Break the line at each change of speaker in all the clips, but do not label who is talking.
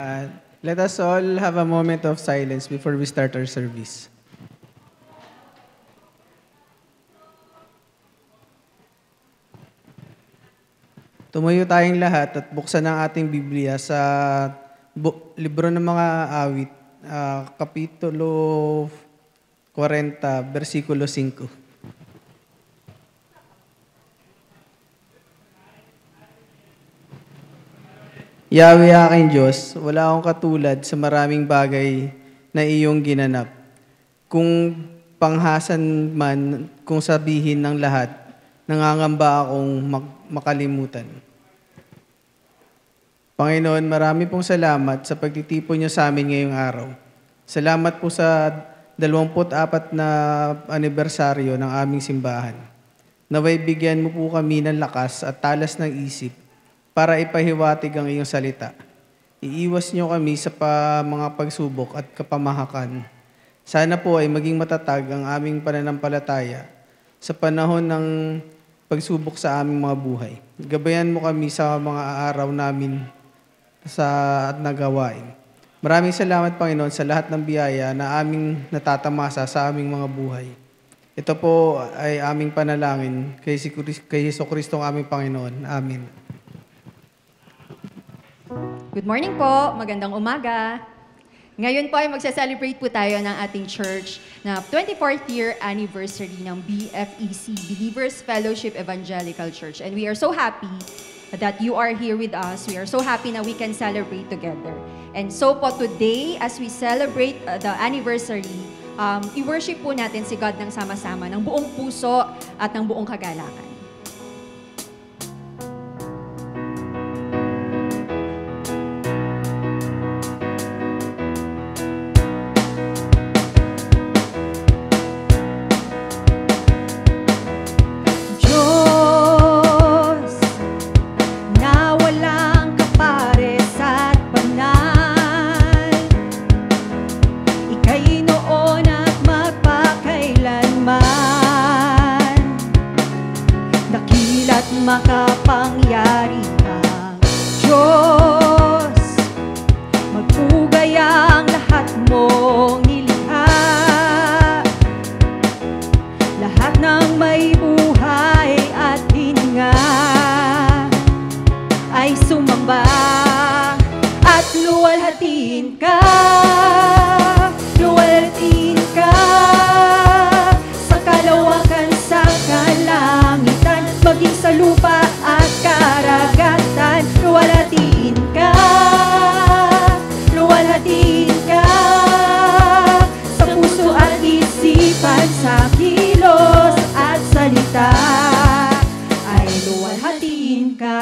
Uh, Let us all have a moment of silence before we start our service. Tumayo tayong lahat at buksan ang ating Biblia sa libro ng mga awit, Kapitulo 40, versikulo 5. Yahweh aking Diyos, wala akong katulad sa maraming bagay na iyong ginanap. Kung panghasan man, kung sabihin ng lahat, nangangamba akong makalimutan. Panginoon, marami pong salamat sa pagtitipon niyo sa amin ngayong araw. Salamat po sa 24 na anibersaryo ng aming simbahan. Naway bigyan mo po kami ng lakas at talas ng isip para ipahiwatig ang iyong salita. Iiwas niyo kami sa mga pagsubok at kapamahakan. Sana po ay maging matatag ang aming pananampalataya sa panahon ng pagsubok sa aming mga buhay. Gabayan mo kami sa mga araw namin at nagawain. Maraming salamat, Panginoon, sa lahat ng biyaya na aming natatamasa sa aming mga buhay. Ito po ay aming panalangin kay Jesucristo ang aming Panginoon. Amen.
Good morning po, magandang umaga. Ngayon po ay magsa-celebrate po tayo ng ating church na 24th year anniversary ng BFEC, Believers Fellowship Evangelical Church. And we are so happy that you are here with us. We are so happy na we can celebrate together. And so po today, as we celebrate the anniversary, i-worship po natin si God ng sama-sama, ng buong puso at ng buong kagalakan.
Makapangyari kang Diyos, magpugay ang lahat mong nilikha. Lahat ng may buhay at hininga ay sumamba at luwalhatiin ka, luwalhatiin ka sa kalawakan, sa kalangitan, maging sa lupa at karagatan. Luwalhatiin ka, luwalhatiin ka sa puso at isipan, sa kilos at salita ay luwalhatiin ka.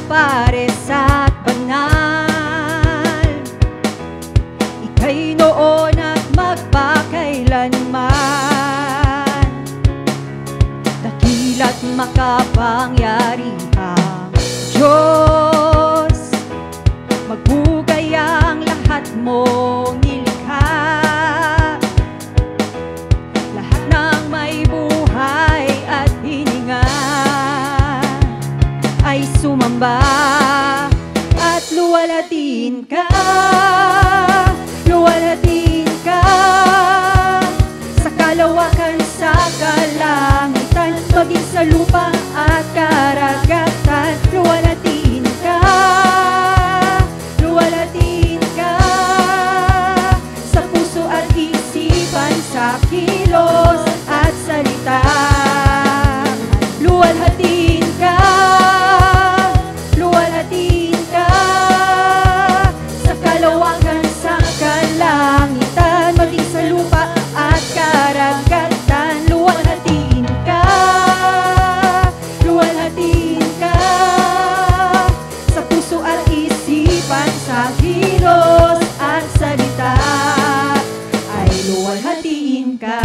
Pares at banal, ika'y noon at magpakailanman, dakila't makapangyari kang Diyos, magbugay ang lahat mong nilikha. Lahat ng may buhay at hininga ay sumamba at luwalhatiin ka, luwalhatiin ka sa kalawakan, sa kalangitan, maging sa lupa at karagatan. Luwalhatiin ka, luwalhatiin ka sa puso at isipan, sa kilos at salita. Luwalhatiin ka, luwalhatiin ka sa kalawakan, sa kalangitan, maging sa lupa at karagatan. Luwalhatiin ka, luwalhatiin ka sa puso at isipan, sa kilos at salita ay luwalhatiin ka.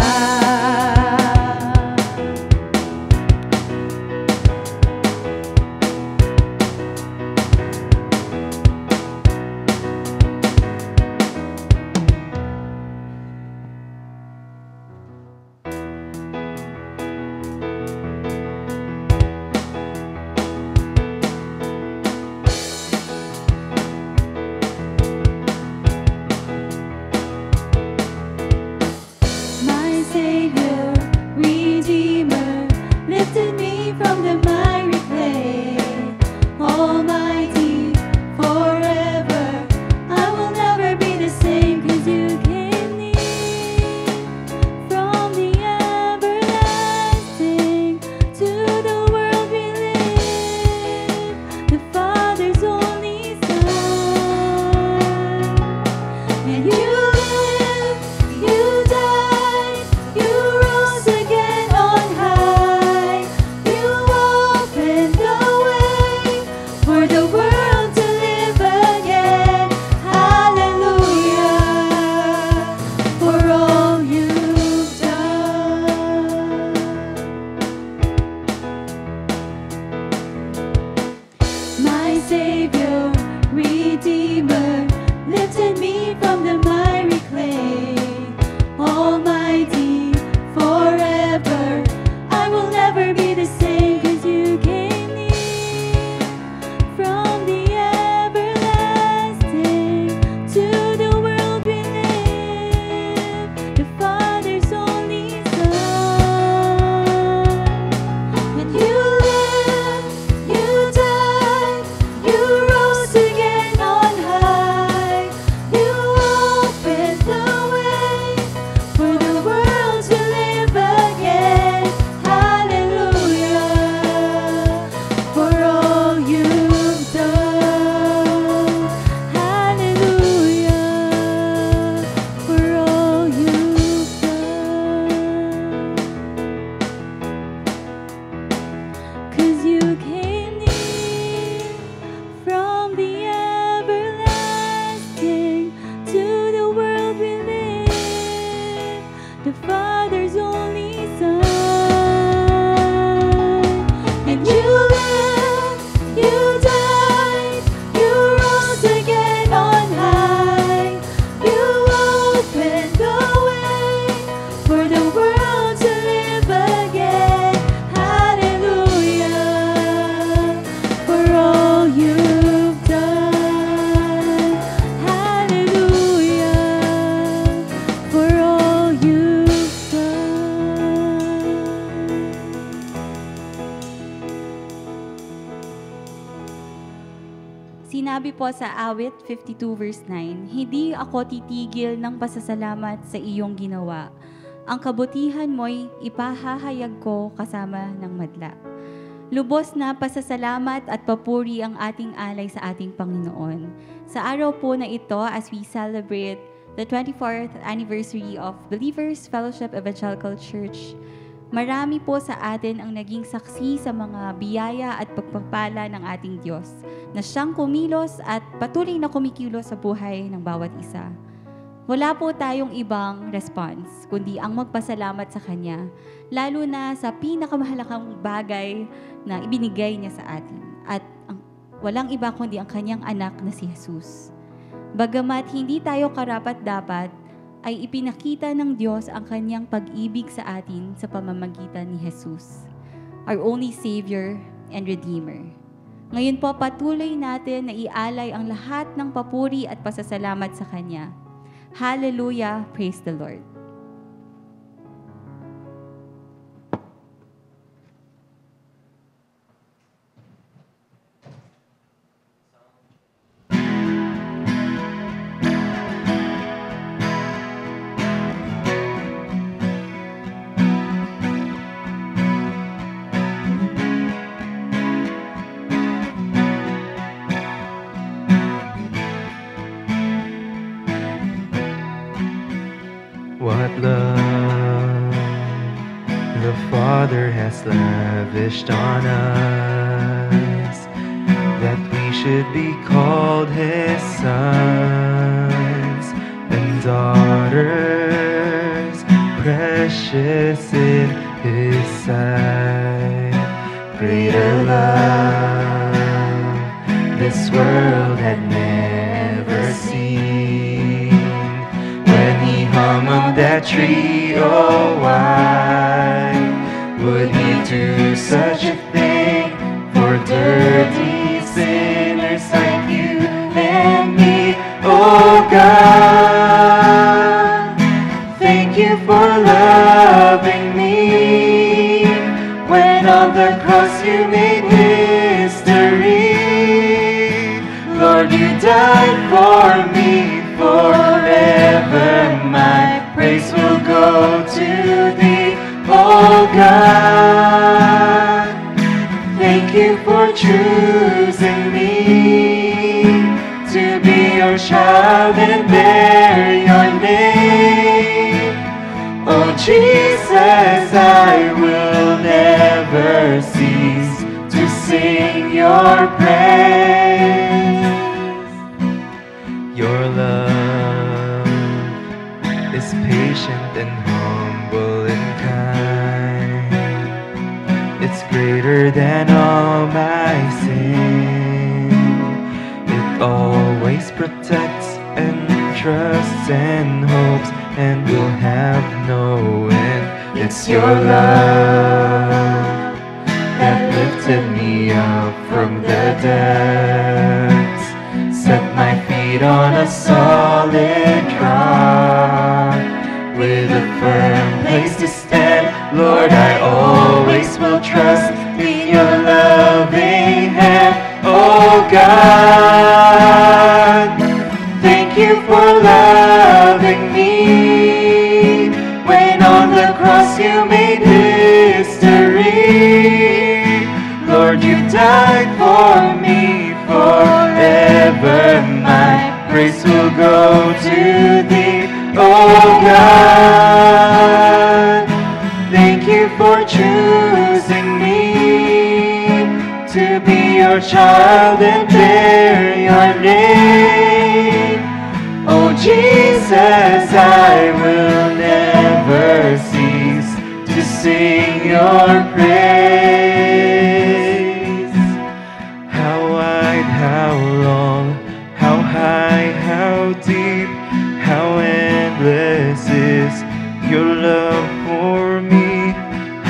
Sabi po sa awit 52 verse 9, hindi ako titigil ng pasasalamat sa iyong ginawa. Ang kabutihan mo'y ipahahayag ko kasama ng madla. Lubos na pasasalamat at papuri ang ating alay sa ating Panginoon. Sa araw po na ito, as we celebrate the 24th anniversary of Believers Fellowship Evangelical Church, marami po sa atin ang naging saksi sa mga biyaya at pagpapala ng ating Diyos na siyang kumilos at patuloy na kumikilos sa buhay ng bawat isa. Wala po tayong ibang response, kundi ang magpasalamat sa Kanya, lalo na sa pinakamahalagang bagay na ibinigay niya sa atin. At walang iba kundi ang Kanyang anak na si Jesus. Bagamat hindi tayo karapat-dapat, ay ipinakita ng Diyos ang Kanyang pag-ibig sa atin sa pamamagitan ni Jesus, our only Savior and Redeemer. Ngayon po, patuloy natin na ialay ang lahat ng papuri at pasasalamat sa Kanya. Hallelujah! Praise the Lord!
What love the Father has lavished on us, that we should be called His sons and daughters, precious in His sight. Greater love this world had never seen. He hung on that tree, oh why would He do such a thing for dirty sinners like you and me? Oh God, thank you for loving me. When on the cross you made history, Lord, you died for me. Forever my praise will go to Thee, oh God. Thank you for choosing me to be your child and bear your name. Oh Jesus, I will never cease to sing your praise. Your love is patient and humble and kind. It's greater than all my sin. It always protects and trusts and hopes and will have no end. It's your love that lifted me up from the depths, set my feet on a solid rock, with a firm place to stand. Lord, I always will trust in your loving hand. Oh God, thank you for loving me. When on the cross you made history, Lord, you died for me. Forever my praise will go to Thee, oh God. Thank you for choosing me to be your child and bear your name. Oh Jesus, I will never cease to sing your praise. How wide, how long, how high, how deep, how endless is your love for me.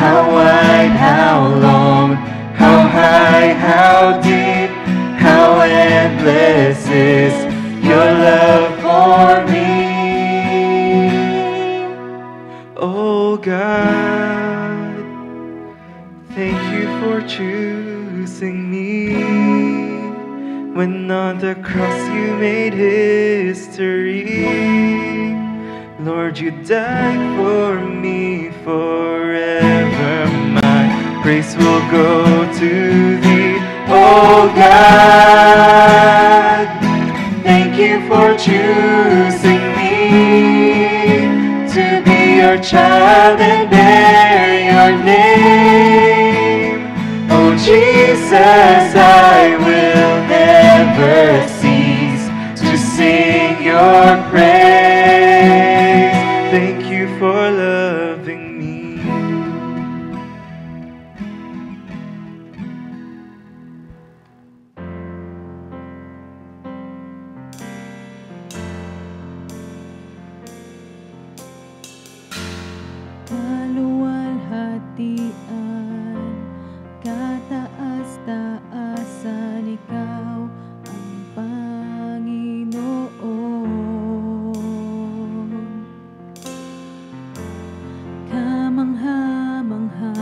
How wide, how long, how high, how deep, how endless is your love for me. Oh God, made history. Lord, you died for me forever. My praise will go to thee, oh God. Thank you for choosing me to be your child and bear your name. Oh Jesus, I will never cease to sing your praise. Thank you for loving me.
Kaluwalhatian, kataas-taasan, ikaw ang Panginoon. Kamangha-mangha,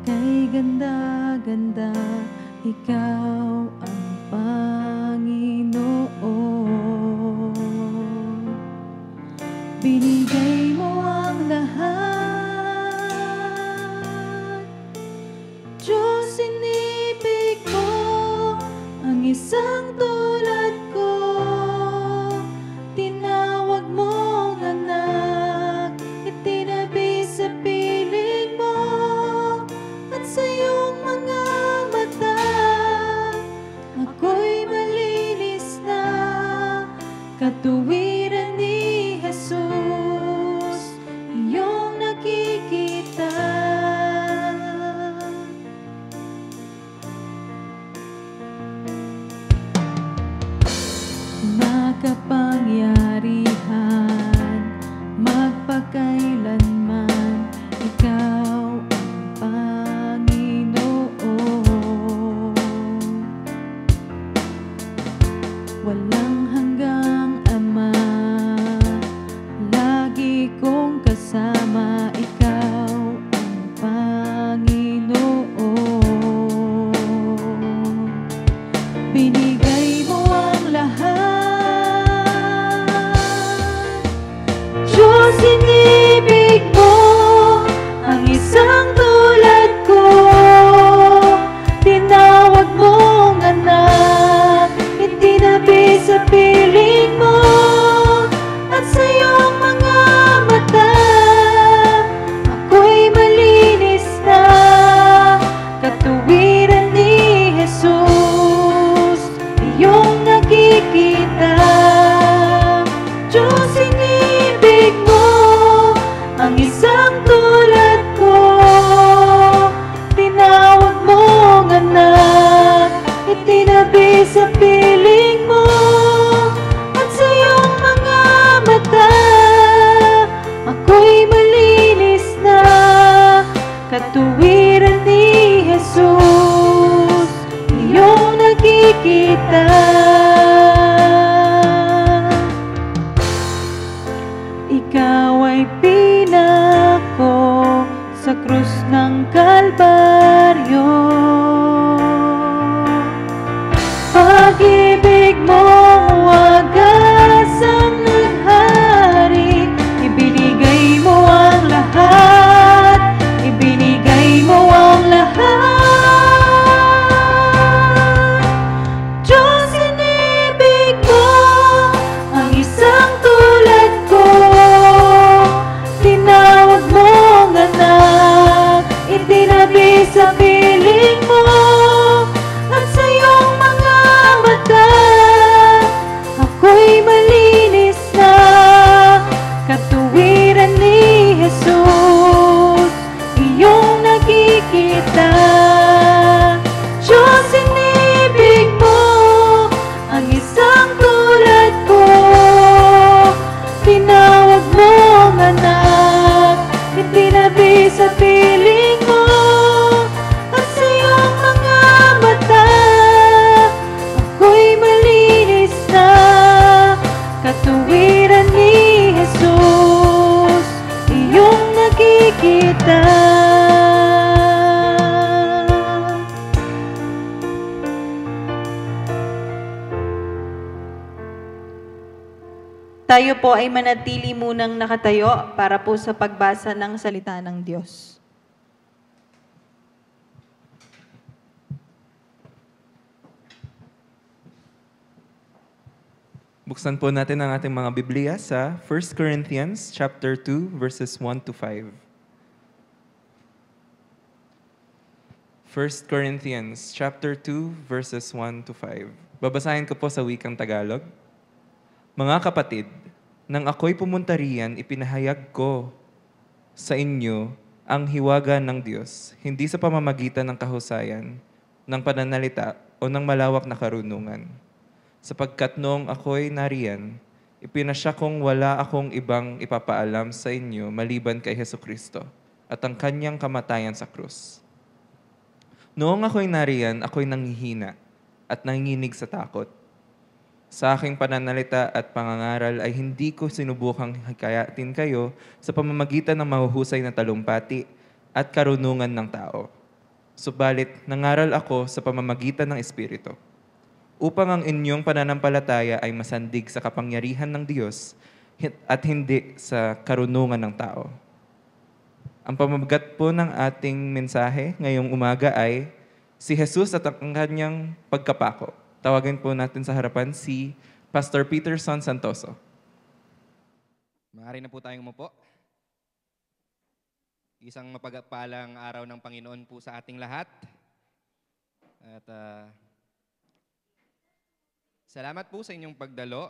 kay ganda-ganda, ikaw ang Panginoon. Binigay mo ang lahat, Diyos, inibig mo ang isang tulad ko. Tinawag mong anak, itinabi sa piling mo, at sa iyong mga mata ako'y malinis na, katuwiran ni Jesus, iyong nakikita. Makapangyarihan, magpakailanman, ikaw ang Panginoon. Walang hanggang Ama, lagi kong kasama, ikaw ang Panginoon. Binigay mo ang lahat, Diyos, inibig mo ang isang tulad ko. Tinawag mong anak, itinabi sa piling mo, at sa iyong mga mata ako'y malinis na, katuwiran ni Jesus, iyong nakikita. Diyos, inibig mo ang isang tulad ko. Tinawag mong anak, itinabi sa piling mo, at sa iyong mga mata ako'y malinis na, katuwiran ni Jesus, iyong nakikita. Tayo po ay manatili munang nakatayo para po sa pagbasa ng salita ng Diyos.
Buksan po natin ang ating mga Biblia sa 1 Corinthians chapter 2 verses 1 to 5. 1 Corinthians chapter 2 verses 1 to 5. Babasahin ko po sa wikang Tagalog. Mga kapatid, nang ako'y pumunta riyan, ipinahayag ko sa inyo ang hiwaga ng Diyos, hindi sa pamamagitan ng kahusayan, ng pananalita o ng malawak na karunungan. Sapagkat noong ako'y nariyan, ipinasya kong wala akong ibang ipapaalam sa inyo maliban kay Hesukristo at ang kanyang kamatayan sa krus. Noong ako'y nariyan, ako'y nanghihina at nanginginig sa takot. Sa aking pananalita at pangangaral ay hindi ko sinubukang hikayatin kayo sa pamamagitan ng mahuhusay na talumpati at karunungan ng tao. Subalit, nangaral ako sa pamamagitan ng Espiritu, upang ang inyong pananampalataya ay masandig sa kapangyarihan ng Diyos at hindi sa karunungan ng tao. Ang pamagat po ng ating mensahe ngayong umaga ay si Jesus at ang kanyang pagkapako. Tawagin po natin sa harapan si Pastor Peterson Santoso.
Maaari na po tayong umupo. Isang mapagpalang araw ng Panginoon po sa ating lahat. At salamat po sa inyong pagdalo.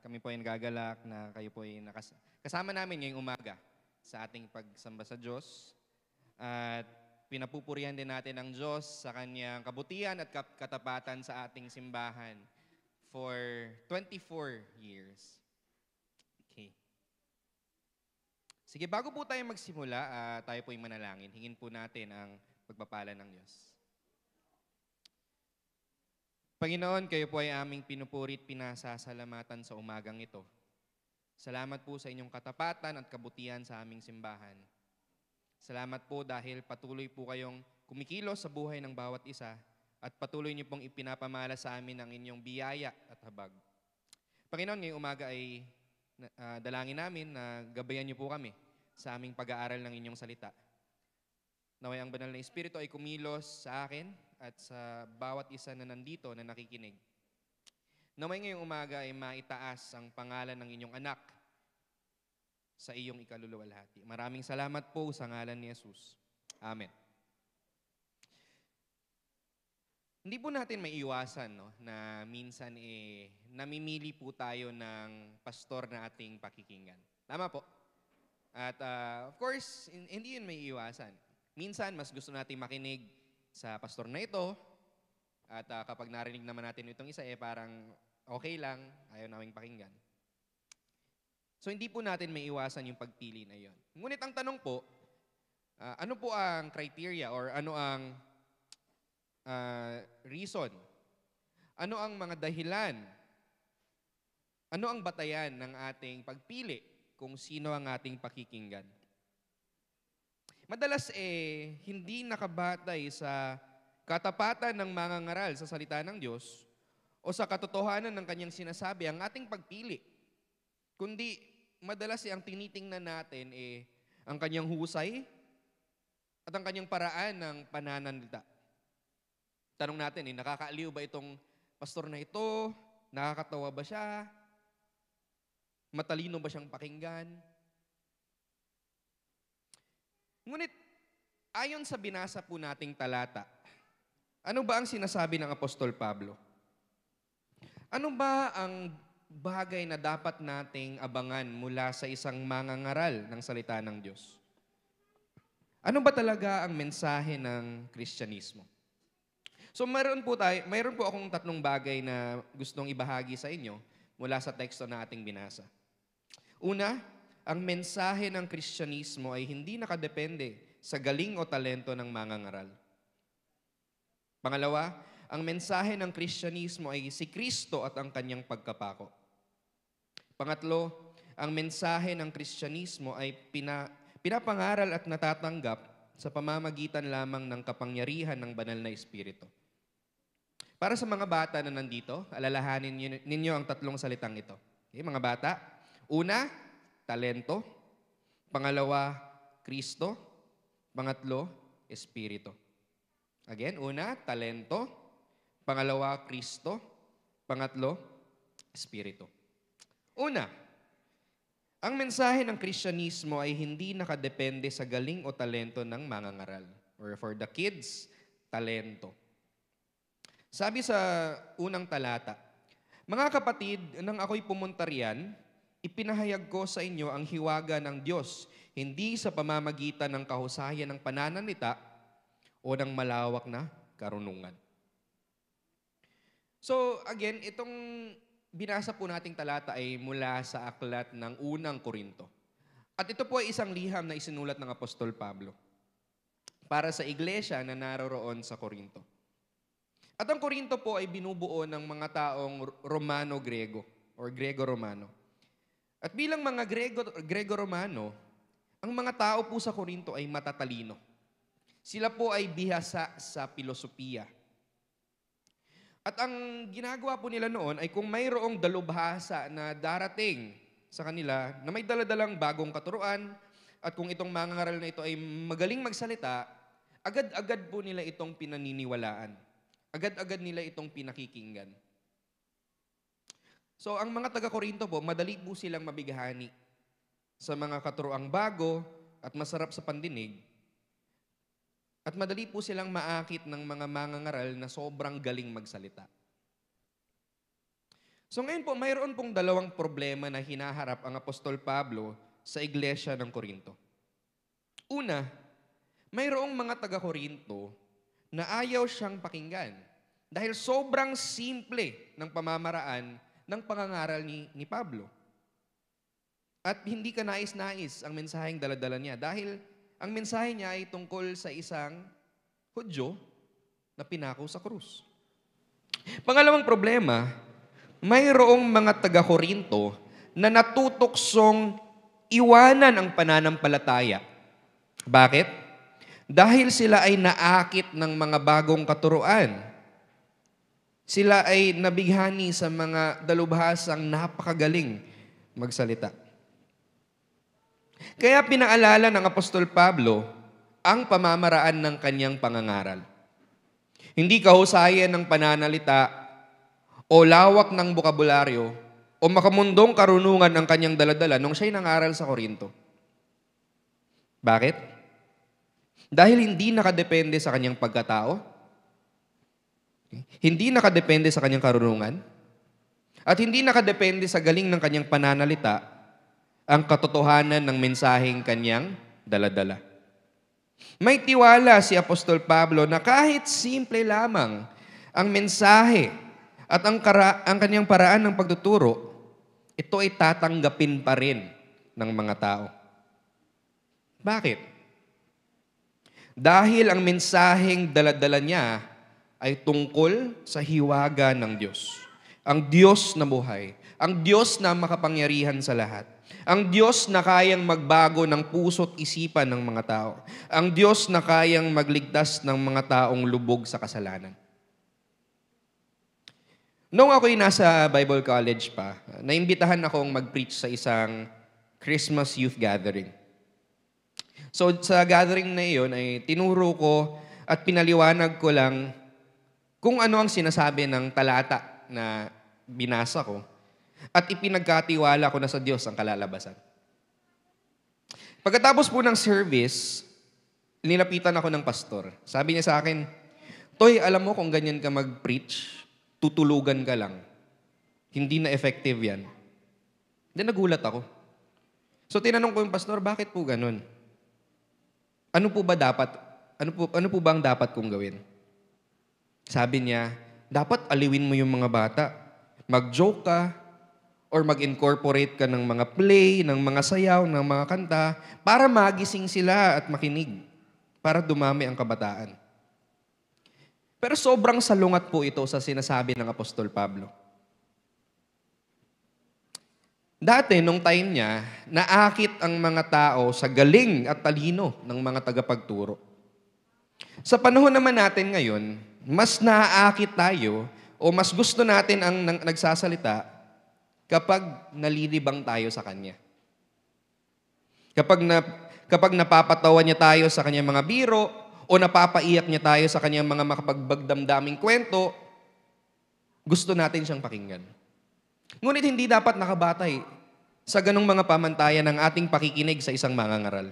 Kami po ay nagagalak na kayo po ay kasama namin ngayong umaga sa ating pagsamba sa Diyos. At pinapupurihan din natin ang Diyos sa kanyang kabutihan at katapatan sa ating simbahan for 24 years. Okay. Sige, bago po tayo magsimula, tayo po ay manalangin. Hingin po natin ang pagpapala ng Diyos. Panginoon, kayo po ay aming pinupurit, pinasasalamatan sa umagang ito. Salamat po sa inyong katapatan at kabutihan sa aming simbahan. Salamat po dahil patuloy po kayong kumikilos sa buhay ng bawat isa at patuloy niyo pong ipinapamala sa amin ang inyong biyaya at habag. Panginoon, ngayong umaga ay dalangin namin na gabayan niyo po kami sa aming pag-aaral ng inyong salita. Naway ang banal na Espiritu ay kumilos sa akin at sa bawat isa na nandito na nakikinig. Naway ngayong umaga ay maitaas ang pangalan ng inyong anak sa iyong ikaluluwalhati. Maraming salamat po sa ngalan ni Jesus. Amen. Hindi po natin maiiwasan na minsan namimili po tayo ng pastor na ating pakikinggan. Tama po. At of course, hindi yun maiiwasan. Minsan, mas gusto natin makinig sa pastor na ito. At kapag narinig naman natin itong isa, parang okay lang, ayaw naming pakinggan. So hindi po natin may iwasan yung pagpili na yon. Ngunit ang tanong po, ano po ang criteria or ano ang reason? Ano ang mga dahilan? Ano ang batayan ng ating pagpili kung sino ang ating pakikinggan? Madalas hindi nakabatay sa katapatan ng mangangaral sa salita ng Diyos o sa katotohanan ng kanyang sinasabi ang ating pagpili. Kundi madalas ang tinitingnan natin ang kanyang husay at ang kanyang paraan ng pananalita. Tanong natin, nakakaaliw ba itong pastor na ito? Nakakatawa ba siya? Matalino ba siyang pakinggan? Ngunit, ayon sa binasa po nating talata, ano ba ang sinasabi ng Apostol Pablo? Ano ba ang bagay na dapat nating abangan mula sa isang mangangaral ng salita ng Diyos? Ano ba talaga ang mensahe ng Kristyanismo? So mayroon po akong tatlong bagay na gustong ibahagi sa inyo mula sa teksto na ating binasa. Una, ang mensahe ng Kristyanismo ay hindi nakadepende sa galing o talento ng mangangaral. Pangalawa, ang mensahe ng Kristyanismo ay si Kristo at ang kanyang pagkapako. Pangatlo, ang mensahe ng Kristyanismo ay pinapangaral at natatanggap sa pamamagitan lamang ng kapangyarihan ng banal na Espiritu. Para sa mga bata na nandito, alalahanin ninyo ang tatlong salitang ito. Okay, mga bata. Una, talento. Pangalawa, Kristo. Pangatlo, Espiritu. Again, una, talento. Pangalawa, Kristo. Pangatlo, Espiritu. Una, ang mensahe ng Kristyanismo ay hindi nakadepende sa galing o talento ng mangangaral. Or for the kids, talento. Sabi sa unang talata, mga kapatid, nang ako'y pumunta riyan, ipinahayag ko sa inyo ang hiwaga ng Diyos, hindi sa pamamagitan ng kahusayan ng pananalita o ng malawak na karunungan. So again, itong binasa po nating talata ay mula sa aklat ng unang Korinto. At ito po ay isang liham na isinulat ng Apostol Pablo para sa iglesia na naroroon sa Korinto. At ang Korinto po ay binubuo ng mga taong Romano-Grego or Grego-Romano. At bilang mga Grego-Romano, ang mga tao po sa Korinto ay matatalino. Sila po ay bihasa sa filosofiya. At ang ginagawa po nila noon ay kung mayroong dalubhasa na darating sa kanila na may daladalang bagong katuruan at kung itong mangangaral na ito ay magaling magsalita, agad-agad po nila itong pinaniniwalaan. Agad-agad nila itong pinakikinggan. So ang mga taga-Korinto po, madali po silang mabighani sa mga katuroang bago at masarap sa pandinig. At madali po silang maakit ng mga mangangaral na sobrang galing magsalita. So ngayon po, mayroon pong dalawang problema na hinaharap ang Apostol Pablo sa iglesia ng Korinto. Una, mayroong mga taga-Korinto na ayaw siyang pakinggan dahil sobrang simple ng pamamaraan ng pangangaral ni Pablo. At hindi ka nais-nais ang mensaheng daladala niya dahil ang mensahe niya ay tungkol sa isang Hudyo na pinako sa krus. Pangalawang problema, mayroong mga taga-Korinto na natutuksong iwanan ang pananampalataya. Bakit? Dahil sila ay naakit ng mga bagong katuruan. Sila ay nabighani sa mga dalubhasang napakagaling magsalita. Kaya pinaalala ng Apostol Pablo ang pamamaraan ng kanyang pangangaral. Hindi kahusayan ng pananalita o lawak ng bokabularyo o makamundong karunungan ng kanyang daladala nung siya'y nangaral sa Korinto. Bakit? Dahil hindi nakadepende sa kanyang pagkatao, hindi nakadepende sa kanyang karunungan, at hindi nakadepende sa galing ng kanyang pananalita ang katotohanan ng mensaheng kanyang daladala. May tiwala si Apostol Pablo na kahit simple lamang ang mensahe at ang kanyang paraan ng pagtuturo, ito ay tatanggapin pa rin ng mga tao. Bakit? Dahil ang mensaheng daladala niya ay tungkol sa hiwaga ng Diyos. Ang Diyos na buhay. Ang Diyos na makapangyarihan sa lahat. Ang Diyos na kayang magbago ng puso't isipan ng mga tao. Ang Diyos na kayang magligtas ng mga taong lubog sa kasalanan. Noong ako'y nasa Bible College pa, naimbitahan akong mag-preach sa isang Christmas youth gathering. So sa gathering na iyon ay tinuro ko at pinaliwanag ko lang kung ano ang sinasabi ng talata na binasa ko. At ipinagkatiwala ko na sa Diyos ang kalalabasan. Pagkatapos po ng service, nilapitan ako ng pastor. Sabi niya sa akin, Toy, alam mo kung ganyan ka mag-preach, tutulugan ka lang. Hindi na effective yan. Then nagulat ako. So tinanong ko yung pastor, bakit po ganun? Ano po ba ang dapat kong gawin? Sabi niya, dapat aliwin mo yung mga bata. Mag-joke ka, or mag-incorporate ka ng mga play, ng mga sayaw, ng mga kanta, para magising sila at makinig, para dumami ang kabataan. Pero sobrang salungat po ito sa sinasabi ng Apostol Pablo. Dati, nung time niya, naakit ang mga tao sa galing at talino ng mga tagapagturo. Sa panahon naman natin ngayon, mas naaakit tayo o mas gusto natin ang nagsasalita kapag nalilibang tayo sa Kanya. Kapag napapatawa niya tayo sa Kanyang mga biro o napapaiyak niya tayo sa Kanyang mga makapagbagdamdaming kwento, gusto natin siyang pakinggan. Ngunit hindi dapat nakabatay sa ganong mga pamantayan ng ating pakikinig sa isang mangangaral.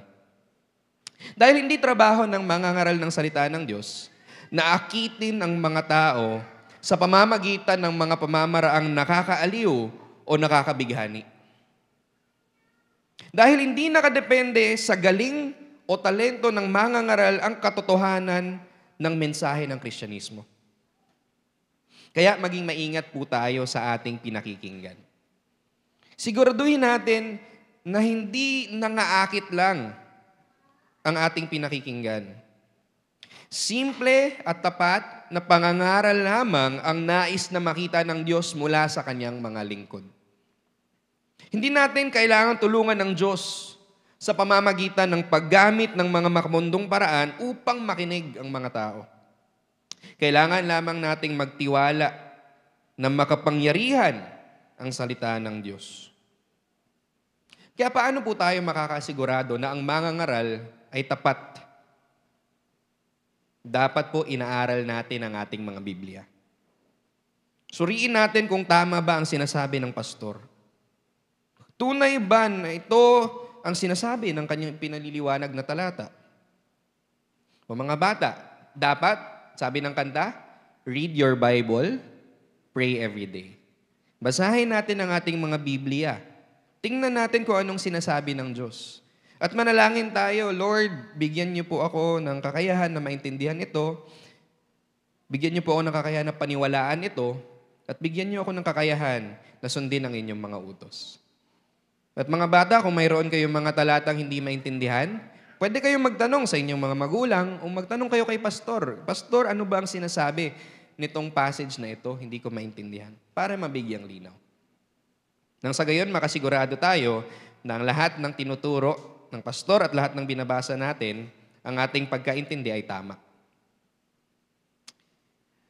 Dahil hindi trabaho ng mangangaral ng salita ng Diyos na akitin ang mga tao sa pamamagitan ng mga pamamaraang nakakaaliw o nakakabighani. Dahil hindi nakadepende sa galing o talento ng mangangaral ang katotohanan ng mensahe ng Kristyanismo. Kaya maging maingat po tayo sa ating pinakikinggan. Siguraduhin natin na hindi nangaakit lang ang ating pinakikinggan. Simple at tapat na pangangaral lamang ang nais na makita ng Diyos mula sa Kanyang mga lingkod. Hindi natin kailangan tulungan ng Diyos sa pamamagitan ng paggamit ng mga makamundong paraan upang makinig ang mga tao. Kailangan lamang nating magtiwala na makapangyarihan ang salita ng Diyos. Kaya paano po tayo makakasigurado na ang mangangaral ay tapat? Dapat po inaaral natin ang ating mga Biblia. Suriin natin kung tama ba ang sinasabi ng pastor. Tunay ba na ito ang sinasabi ng kanyang pinaliliwanag na talata? O mga bata, dapat, sabi ng kanta, read your Bible, pray every day. Basahin natin ang ating mga Biblia. Tingnan natin kung anong sinasabi ng Diyos. At manalangin tayo, Lord, bigyan niyo po ako ng kakayahan na maintindihan ito. Bigyan niyo po ako ng kakayahan na paniwalaan ito. At bigyan niyo ako ng kakayahan na sundin ang inyong mga utos. At mga bata, kung mayroon kayong mga talatang hindi maintindihan, pwede kayong magtanong sa inyong mga magulang o magtanong kayo kay pastor. Pastor, ano ba ang sinasabi nitong passage na ito? Hindi ko maintindihan. Para mabigyang linaw. Nang sa gayon, makasigurado tayo na ang lahat ng tinuturo ng pastor at lahat ng binabasa natin, ang ating pagkaintindi ay tama.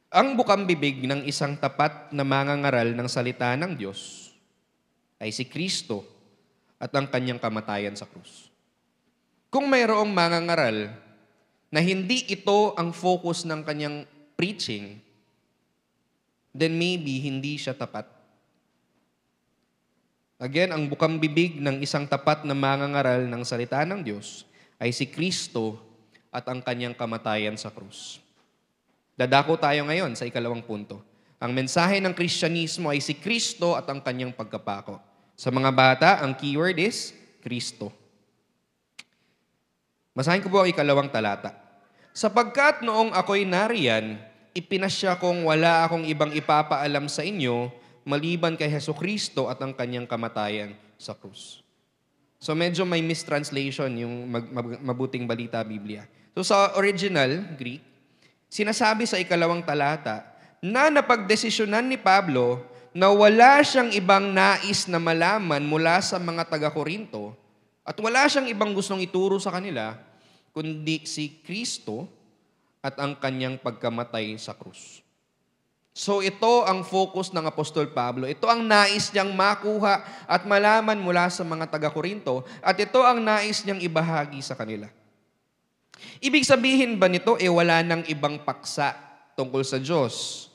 Ang bukang bibig ng isang tapat na mangangaral ng salita ng Diyos ay si Kristo at ang kanyang kamatayan sa krus. Kung mayroong mangangaral na hindi ito ang focus ng kanyang preaching, then maybe hindi siya tapat. Again, ang bukang bibig ng isang tapat na mangangaral ng salita ng Diyos ay si Kristo at ang kanyang kamatayan sa krus. Dadako tayo ngayon sa ikalawang punto. Ang mensahe ng Kristyanismo ay si Kristo at ang kanyang pagkapako. Sa mga bata, ang keyword is Kristo. Basahin ko po ang ikalawang talata. Sapagkat noong ako'y nariyan, ipinasya kong wala akong ibang ipapaalam sa inyo maliban kay Jesucristo at ang kanyang kamatayan sa krus. So medyo may mistranslation yung mabuting balita Biblia. So sa original Greek, sinasabi sa ikalawang talata na napagdesisyonan ni Pablo na wala siyang ibang nais na malaman mula sa mga taga-Korinto at wala siyang ibang gustong ituro sa kanila kundi si Kristo at ang kanyang pagkamatay sa krus. So ito ang focus ng Apostol Pablo. Ito ang nais niyang makuha at malaman mula sa mga taga-Korinto at ito ang nais niyang ibahagi sa kanila. Ibig sabihin ba nito, wala nang ibang paksa tungkol sa Diyos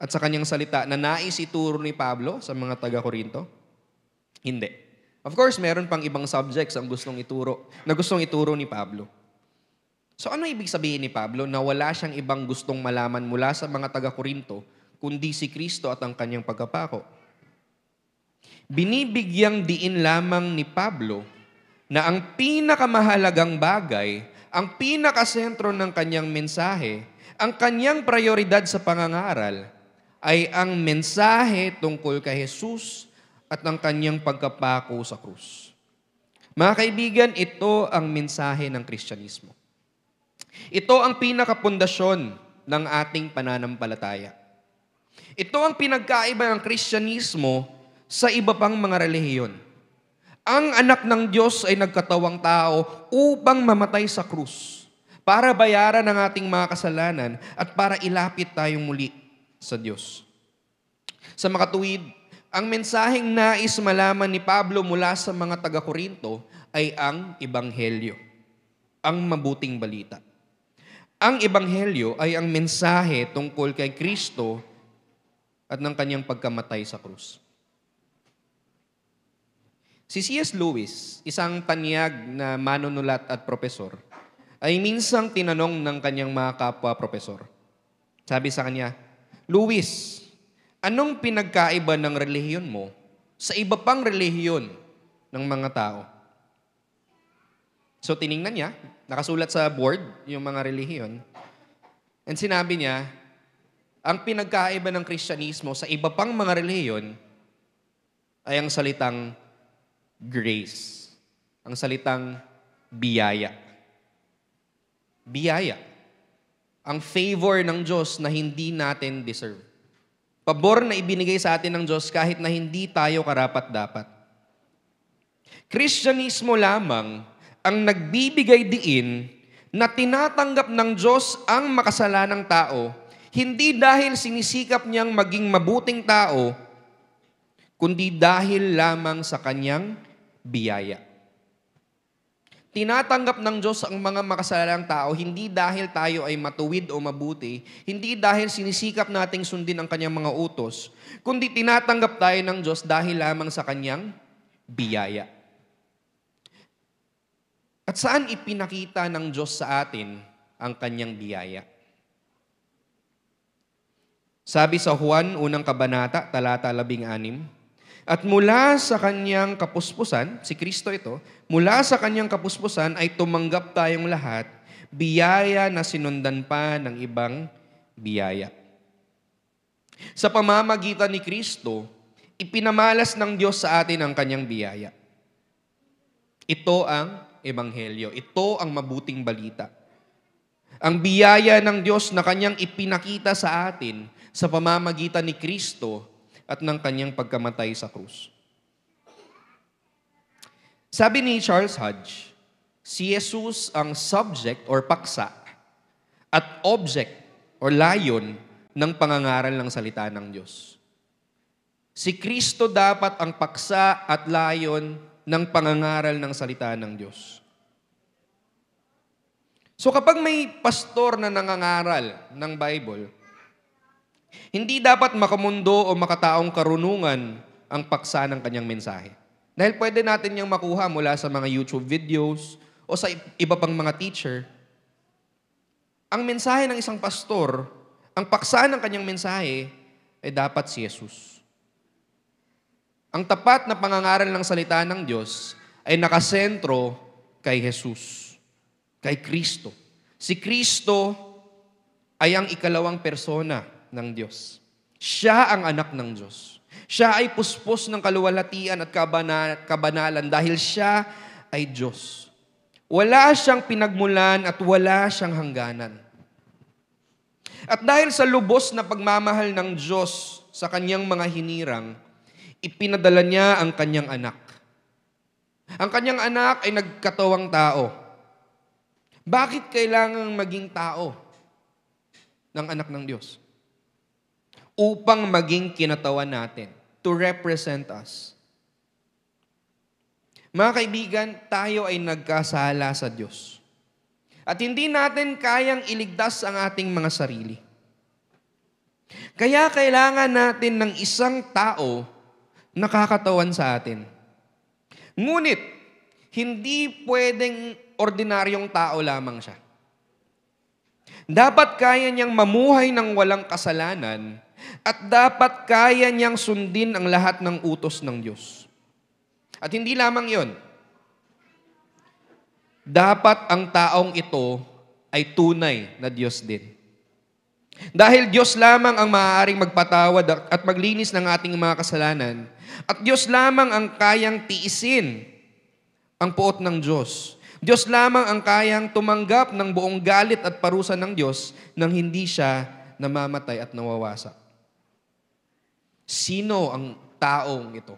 at sa kanyang salita na nais ituro ni Pablo sa mga taga-Korinto? Hindi. Of course, meron pang ibang subjects ang gustong ituro ni Pablo. So ano ibig sabihin ni Pablo na wala siyang ibang gustong malaman mula sa mga taga-Korinto kundi si Kristo at ang kanyang pagkapako? Binibigyang diin lamang ni Pablo na ang pinakamahalagang bagay, ang pinakasentro ng kanyang mensahe, ang kanyang prioridad sa pangangaral ay ang mensahe tungkol kay Jesus at ang kanyang pagkapako sa krus. Mga kaibigan, ito ang mensahe ng Kristyanismo. Ito ang pinakapundasyon ng ating pananampalataya. Ito ang pinagkaiba ng Kristyanismo sa iba pang mga relihiyon. Ang anak ng Diyos ay nagkatawang tao upang mamatay sa krus para bayaran ang ating mga kasalanan at para ilapit tayong muli sa Diyos. Sa makatuwid, ang mensaheng nais malaman ni Pablo mula sa mga taga-Korinto ay ang Ebanghelyo, ang mabuting balita. Ang Ebanghelyo ay ang mensahe tungkol kay Kristo at ng kanyang pagkamatay sa krus. Si C.S. Lewis, isang tanyag na manunulat at propesor, ay minsang tinanong ng kanyang mga kapwa-propesor. Sabi sa kanya, Lewis, anong pinagkaiba ng relihiyon mo sa iba pang relihiyon ng mga tao? So tiningnan niya, nakasulat sa board yung mga relihiyon, and sinabi niya, ang pinagkaiba ng Kristyanismo sa iba pang mga relihiyon ay ang salitang grace. Ang salitang biyaya. Biyaya. Ang favor ng Diyos na hindi natin deserve. Pabor na ibinigay sa atin ng Diyos kahit na hindi tayo karapat-dapat. Kristyanismo lamang ang nagbibigay diin na tinatanggap ng Diyos ang makasalanang tao, hindi dahil sinisikap niyang maging mabuting tao, kundi dahil lamang sa kanyang biyaya. Tinatanggap ng Diyos ang mga makasalanang tao hindi dahil tayo ay matuwid o mabuti, hindi dahil sinisikap nating sundin ang kanyang mga utos, kundi tinatanggap tayo ng Diyos dahil lamang sa kanyang biyaya. At saan ipinakita ng Diyos sa atin ang kanyang biyaya? Sabi sa Juan, unang kabanata, talata 16, at mula sa kanyang kapuspusan, si Kristo ito, mula sa kanyang kapuspusan ay tumanggap tayong lahat, biyaya na sinundan pa ng ibang biyaya. Sa pamamagitan ni Kristo, ipinamalas ng Diyos sa atin ang kanyang biyaya. Ito ang Ebanghelyo. Ito ang mabuting balita. Ang biyaya ng Diyos na kanyang ipinakita sa atin sa pamamagitan ni Kristo at ng kanyang pagkamatay sa krus. Sabi ni Charles Hodge, si Jesus ang subject or paksa at object or layon ng pangangaral ng salita ng Diyos. Si Kristo dapat ang paksa at layon ng pangangaral ng salita ng Diyos. So kapag may pastor na nangangaral ng Bible, hindi dapat makamundo o makataong karunungan ang paksa ng kanyang mensahe. Dahil pwede natin niyang makuha mula sa mga YouTube videos o sa iba pang mga teacher. Ang mensahe ng isang pastor, ang paksa ng kanyang mensahe ay dapat si Jesus. Ang tapat na pangangaral ng salita ng Diyos ay nakasentro kay Jesus, kay Kristo. Si Kristo ay ang ikalawang persona ng Diyos. Siya ang anak ng Diyos. Siya ay puspos ng kaluwalhatian at kabanalan dahil siya ay Diyos. Wala siyang pinagmulan at wala siyang hangganan. At dahil sa lubos na pagmamahal ng Diyos sa kanyang mga hinirang, ipinadala niya ang kanyang anak. Ang kanyang anak ay nagkatawang tao. Bakit kailangang maging tao ng anak ng Diyos? Upang maging kinatawan natin, to represent us. Mga kaibigan, tayo ay nagkasala sa Diyos. At hindi natin kayang iligtas ang ating mga sarili. Kaya kailangan natin ng isang tao na kakatawan sa atin. Ngunit, hindi pwedeng ordinaryong tao lamang siya. Dapat kaya niyang mamuhay ng walang kasalanan at dapat kaya niyang sundin ang lahat ng utos ng Diyos. At hindi lamang yon. Dapat ang taong ito ay tunay na Diyos din. Dahil Diyos lamang ang maaaring magpatawad at maglinis ng ating mga kasalanan. At Diyos lamang ang kayang tiisin ang puot ng Diyos. Diyos lamang ang kayang tumanggap ng buong galit at parusa ng Diyos nang hindi siya namamatay at nawawasak. Sino ang taong ito?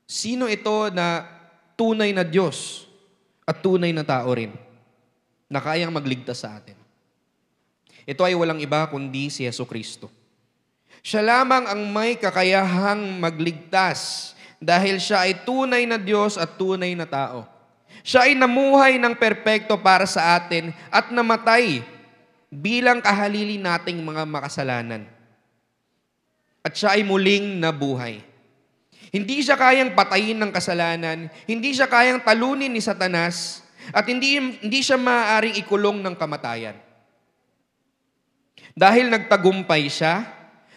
Sino ito na tunay na Diyos at tunay na tao rin na kayang magligtas sa atin? Ito ay walang iba kundi si Jesucristo. Siya lamang ang may kakayahang magligtas dahil siya ay tunay na Diyos at tunay na tao. Siya ay namuhay ng perpekto para sa atin at namatay bilang kahalili nating mga makasalanan. At siya ay muling nabuhay. Hindi siya kayang patayin ng kasalanan, hindi siya kayang talunin ni Satanas, at hindi siya maaaring ikulong ng kamatayan. Dahil nagtagumpay siya,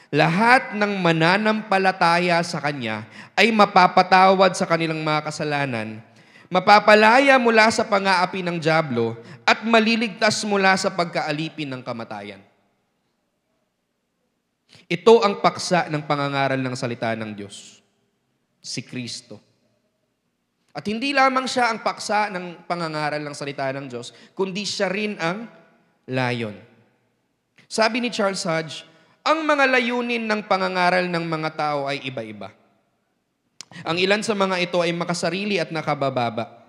lahat ng mananampalataya sa Kanya ay mapapatawad sa kanilang mga kasalanan, mapapalaya mula sa pang-aapi ng dyablo, at maliligtas mula sa pagkaalipin ng kamatayan. Ito ang paksa ng pangangaral ng salita ng Diyos, si Kristo. At hindi lamang siya ang paksa ng pangangaral ng salita ng Diyos, kundi siya rin ang layon. Sabi ni Charles Hodge, ang mga layunin ng pangangaral ng mga tao ay iba-iba. Ang ilan sa mga ito ay makasarili at nakabababa.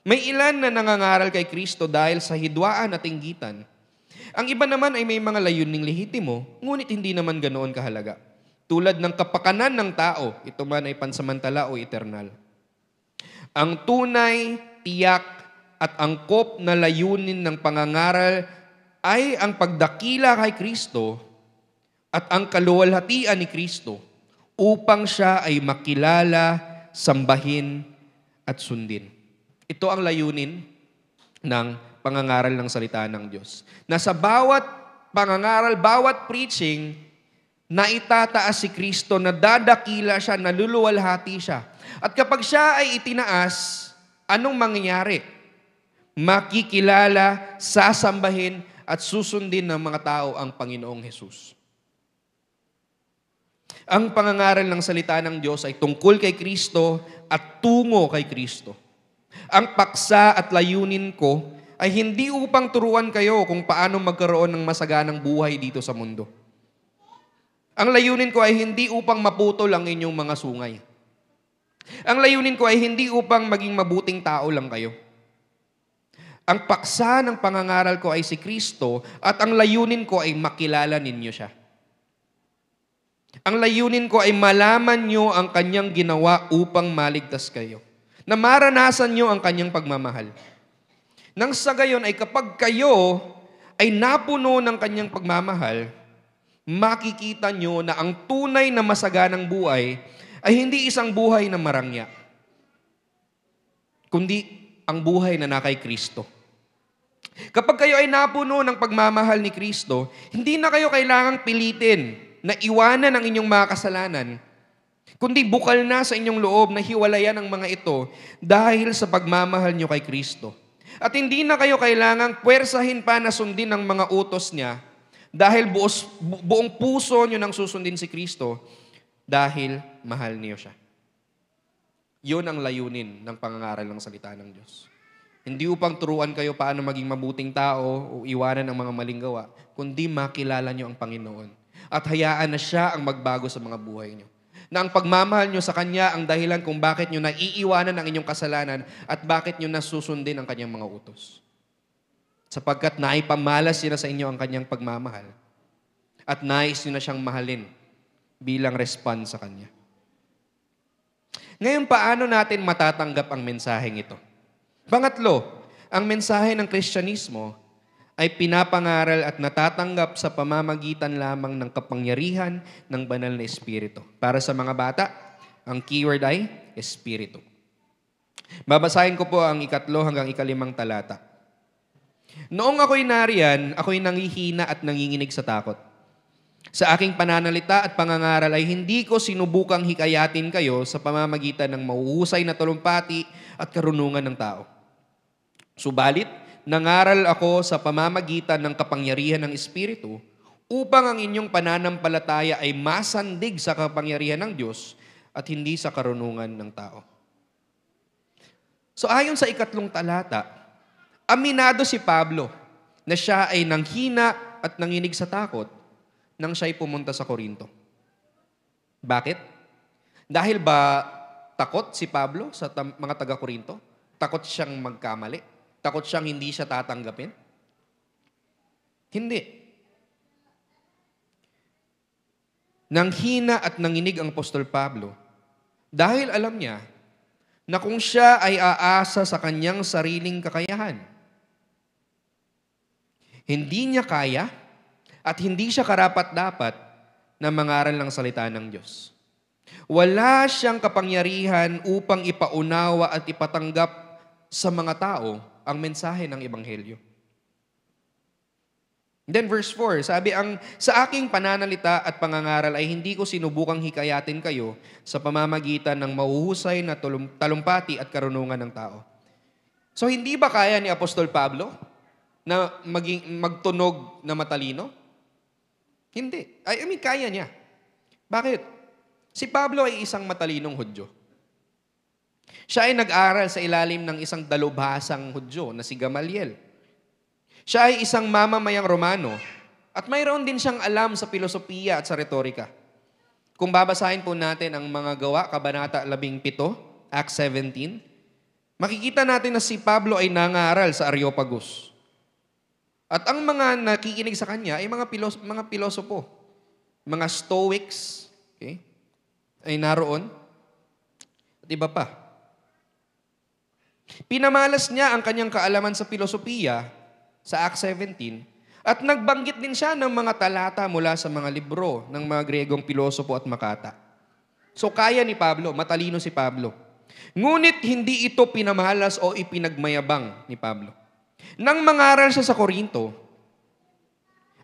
May ilan na nangangaral kay Kristo dahil sa hidwaan at inggitan. Ang iba naman ay may mga layuning lehitimo, ngunit hindi naman ganoon kahalaga. Tulad ng kapakanan ng tao, ito man ay pansamantala o eternal. Ang tunay, tiyak, at angkop na layunin ng pangangaral ay ang pagdakila kay Kristo at ang kaluwalhatian ni Kristo upang siya ay makilala, sambahin, at sundin. Ito ang layunin ng pangangaral ng salita ng Diyos. Na sa bawat pangangaral, bawat preaching, na itataas si Kristo, na dadakila siya, naluluwalhati siya. At kapag siya ay itinaas, anong mangyayari? Makikilala, sasambahin, at susundin ng mga tao ang Panginoong Hesus. Ang pangangaral ng salita ng Diyos ay tungkol kay Kristo at tungo kay Kristo. Ang paksa at layunin ko ay hindi upang turuan kayo kung paano magkaroon ng masaganang buhay dito sa mundo. Ang layunin ko ay hindi upang maputol ang inyong mga sungay. Ang layunin ko ay hindi upang maging mabuting tao lang kayo. Ang paksa ng pangangaral ko ay si Kristo at ang layunin ko ay makilala ninyo siya. Ang layunin ko ay malaman nyo ang kanyang ginawa upang maligtas kayo. Na maranasan nyo ang kanyang pagmamahal. Nang sa gayon ay kapag kayo ay napuno ng kanyang pagmamahal, makikita nyo na ang tunay na masaganang buhay ay hindi isang buhay na marangya, kundi ang buhay na nakay Kristo. Kapag kayo ay napuno ng pagmamahal ni Kristo, hindi na kayo kailangang pilitin na iwanan ang inyong mga kasalanan, kundi bukal na sa inyong loob na hiwalayan ang mga ito dahil sa pagmamahal nyo kay Kristo. At hindi na kayo kailangang puwersahin pa na sundin ang mga utos niya dahil buong puso nyo nang susundin si Kristo dahil mahal niyo siya. Yun ang layunin ng pangangaral ng salita ng Diyos. Hindi upang turuan kayo paano maging mabuting tao o iwanan ang mga maling gawa, kundi makilala nyo ang Panginoon. At hayaan na siya ang magbago sa mga buhay nyo. Na ang pagmamahal nyo sa Kanya ang dahilan kung bakit nyo naiiwanan ang inyong kasalanan at bakit nyo nasusundin ang Kanyang mga utos. Sapagkat naipamalas niya na sa inyo ang kanyang pagmamahal at nais niyo na siyang mahalin bilang response sa kanya. Ngayon, paano natin matatanggap ang mensaheng ito? Pangatlo, ang mensahe ng Kristyanismo ay pinapangaral at natatanggap sa pamamagitan lamang ng kapangyarihan ng banal na Espiritu. Para sa mga bata, ang keyword ay Espiritu. Babasahin ko po ang 3 hanggang 5 talata. Noong ako'y nariyan, ako'y nangihina at nanginginig sa takot. Sa aking pananalita at pangangaral ay hindi ko sinubukang hikayatin kayo sa pamamagitan ng mahuhusay na talumpati at karunungan ng tao. Subalit, nangaral ako sa pamamagitan ng kapangyarihan ng Espiritu upang ang inyong pananampalataya ay masandig sa kapangyarihan ng Diyos at hindi sa karunungan ng tao. So ayon sa 3 talata, aminado si Pablo na siya ay nanghina at nanginig sa takot nang siya'y pumunta sa Korinto. Bakit? Dahil ba takot si Pablo sa mga taga-Korinto? Takot siyang magkamali? Takot siyang hindi siya tatanggapin? Hindi. Nang hina at nanginig ang Apostol Pablo, dahil alam niya na kung siya ay aasa sa kanyang sariling kakayahan, hindi niya kaya at hindi siya karapat-dapat na mangaral ng salita ng Diyos. Wala siyang kapangyarihan upang ipaunawa at ipatanggap sa mga tao ang mensahe ng Ebanghelyo. Then verse 4, sabi, sa aking pananalita at pangangaral ay hindi ko sinubukang hikayatin kayo sa pamamagitan ng mahuhusay na talumpati at karunungan ng tao. So hindi ba kaya ni Apostol Pablo na magtunog na matalino? Hindi. I mean, kaya niya. Bakit? Si Pablo ay isang matalinong Hudyo. Siya ay nag-aral sa ilalim ng isang dalubhasang Hudyo na si Gamaliel. Siya ay isang mamamayang Romano at mayroon din siyang alam sa filosofiya at sa retorika. Kung babasahin po natin ang mga gawa, Kabanata 17, Acts 17, makikita natin na si Pablo ay nangaral sa Areopagus. At ang mga nakikinig sa kanya ay mga pilosopo, mga Stoics, okay, ay naroon, at iba pa. Pinamalas niya ang kanyang kaalaman sa filosofiya sa Acts 17 at nagbanggit din siya ng mga talata mula sa mga libro ng mga Gregong pilosopo at makata. So kaya ni Pablo, matalino si Pablo. Ngunit hindi ito pinamalas o ipinagmayabang ni Pablo. Nang mangaral siya sa Korinto,